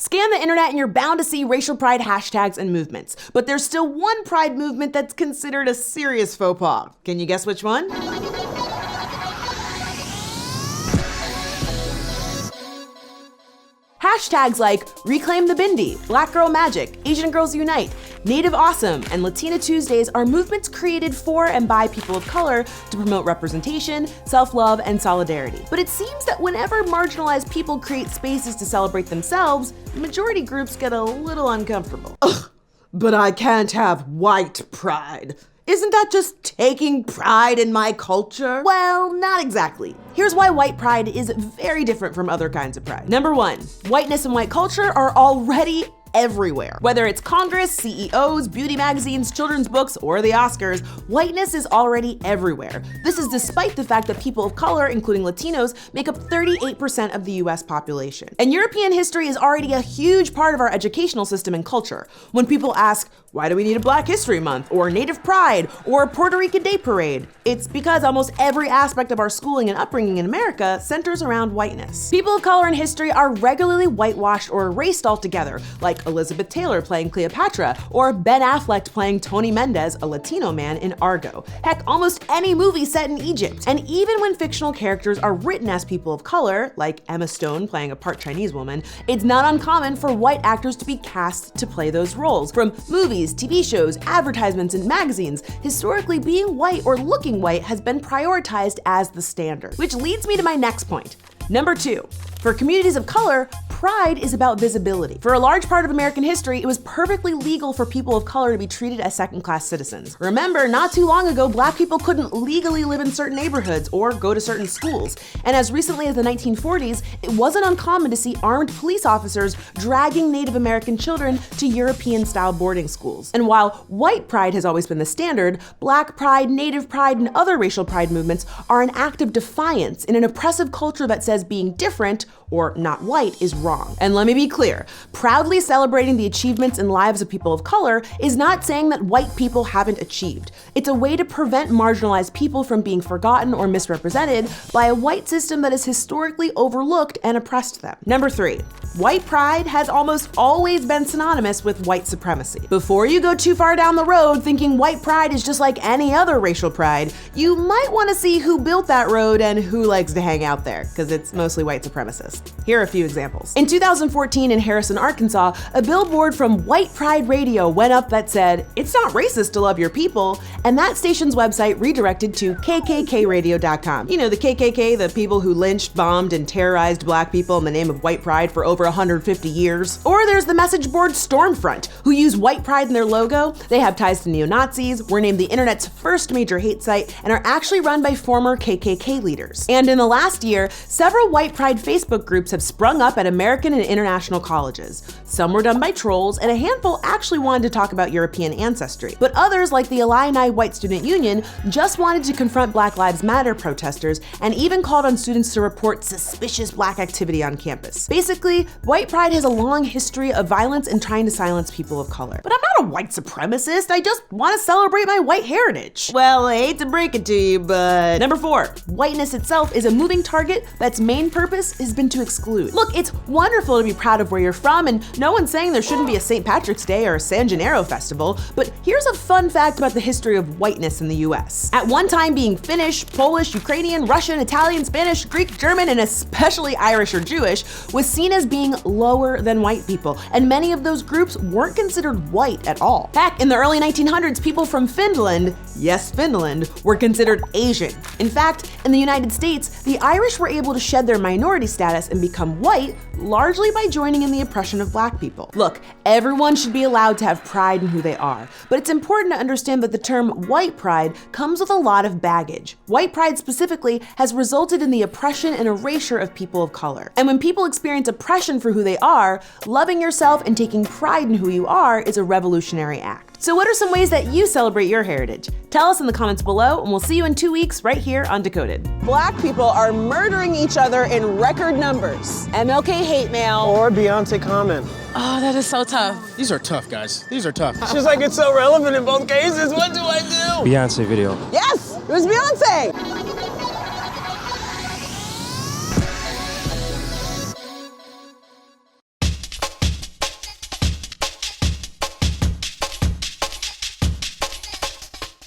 Scan the internet and you're bound to see racial pride hashtags and movements. But there's still one pride movement that's considered a serious faux pas. Can you guess which one? Hashtags like Reclaim the Bindi, Black Girl Magic, Asian Girls Unite, Native Awesome, and Latina Tuesdays are movements created for and by people of color to promote representation, self-love, and solidarity. But it seems that whenever marginalized people create spaces to celebrate themselves, majority groups get a little uncomfortable. Ugh, but I can't have white pride. Isn't that just taking pride in my culture? Well, not exactly. Here's why white pride is very different from other kinds of pride. Number one, whiteness and white culture are already everywhere. Whether it's Congress, CEOs, beauty magazines, children's books, or the Oscars, whiteness is already everywhere. This is despite the fact that people of color, including Latinos, make up 38% of the US population. And European history is already a huge part of our educational system and culture. When people ask, why do we need a Black History Month, or Native Pride, or a Puerto Rican Day Parade? It's because almost every aspect of our schooling and upbringing in America centers around whiteness. People of color in history are regularly whitewashed or erased altogether, like Elizabeth Taylor playing Cleopatra, or Ben Affleck playing Tony Mendez, a Latino man in Argo. Heck, almost any movie set in Egypt. And even when fictional characters are written as people of color, like Emma Stone playing a part Chinese woman, it's not uncommon for white actors to be cast to play those roles. From movies, TV shows, advertisements, and magazines, historically being white or looking white has been prioritized as the standard. Which leads me to my next point. Number two, for communities of color, pride is about visibility. For a large part of American history, it was perfectly legal for people of color to be treated as second-class citizens. Remember, not too long ago, Black people couldn't legally live in certain neighborhoods or go to certain schools. And as recently as the 1940s, it wasn't uncommon to see armed police officers dragging Native American children to European-style boarding schools. And while white pride has always been the standard, Black pride, Native pride, and other racial pride movements are an act of defiance in an oppressive culture that says being different or not white is wrong. And let me be clear, proudly celebrating the achievements and lives of people of color is not saying that white people haven't achieved. It's a way to prevent marginalized people from being forgotten or misrepresented by a white system that has historically overlooked and oppressed them. Number three, white pride has almost always been synonymous with white supremacy. Before you go too far down the road thinking white pride is just like any other racial pride, you might want to see who built that road and who likes to hang out there, because it's mostly white supremacists. Here are a few examples. In 2014 in Harrison, Arkansas, a billboard from White Pride Radio went up that said, "It's not racist to love your people," and that station's website redirected to kkkradio.com. You know, the KKK, the people who lynched, bombed, and terrorized Black people in the name of white pride for over 150 years. Or there's the message board Stormfront, who use white pride in their logo. They have ties to neo-Nazis, were named the internet's first major hate site, and are actually run by former KKK leaders. And in the last year, several white pride Facebook groups have sprung up at American and international colleges. Some were done by trolls, and a handful actually wanted to talk about European ancestry. But others, like the Illini White Student Union, just wanted to confront Black Lives Matter protesters and even called on students to report suspicious Black activity on campus. Basically, white pride has a long history of violence and trying to silence people of color. But I'm not a white supremacist, I just want to celebrate my white heritage. Well, I hate to break it to you, but... Number four, whiteness itself is a moving target that's main purpose has been to exclude. Look, it's wonderful to be proud of where you're from, and no one's saying there shouldn't be a St. Patrick's Day or a San Gennaro festival, but here's a fun fact about the history of whiteness in the US. At one time, being Finnish, Polish, Ukrainian, Russian, Italian, Spanish, Greek, German, and especially Irish or Jewish was seen as being lower than white people, and many of those groups weren't considered white at all. Heck, in the early 1900s, people from Finland, yes, Finland, were considered Asian. In fact, in the United States, the Irish were able to shed their minority status and become white largely by joining in the oppression of Black people. Look, everyone should be allowed to have pride in who they are, but it's important to understand that the term white pride comes with a lot of baggage. White pride specifically has resulted in the oppression and erasure of people of color. And when people experience oppression for who they are, loving yourself and taking pride in who you are is a revolutionary act. So what are some ways that you celebrate your heritage? Tell us in the comments below, and we'll see you in 2 weeks right here on Decoded. Black people are murdering each other in record numbers. MLK hate mail. Or Beyonce comment. Oh, that is so tough. These are tough, guys. These are tough. She's like, it's so relevant in both cases. What do I do? Beyonce video. Yes, it was Beyonce.